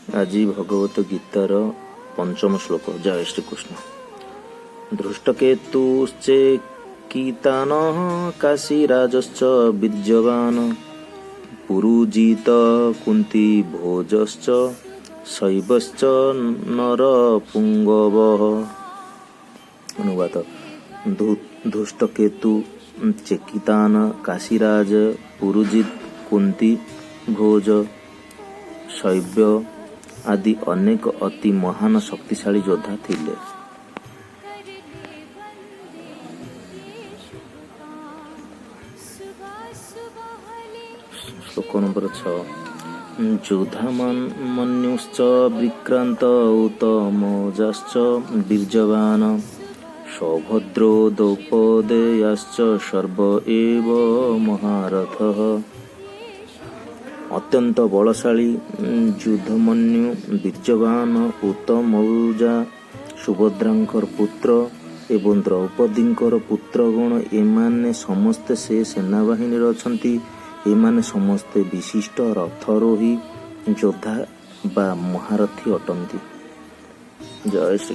आज भगवत गीतार पंचम श्लोक। जय श्रीकृष्ण। धृष्टकेतुश्चेकितान काशीराजश्च बीर्यवान पुरुजित कुन्ती भोजश्च शैवश्च नरपुंगवः। अनुवाद। धृष्टकेतु चेकितान काशीराज पुरुजित कुंती भोज शैव आदि अनेक अति महान शक्तिशाली योद्धा थिले। श्लोक नंबर 6। युधामन्युश्च विक्रांत उत्तमोजाश्च बीर्यवान सौभद्रो द्रौपदेयाश्च सर्व एव महारथः। अत्यंत बलशाली युद्धमन्यु बीर्यवान उत्तमौजा सुभद्रांकर पुत्र एवं द्रौपदींकर पुत्रगण एमाने समस्ते से सेनाबाहिनी अछंती। एमाने समस्ते विशिष्ट रथारोही योद्धा बा महारथी अटंती। जय श्री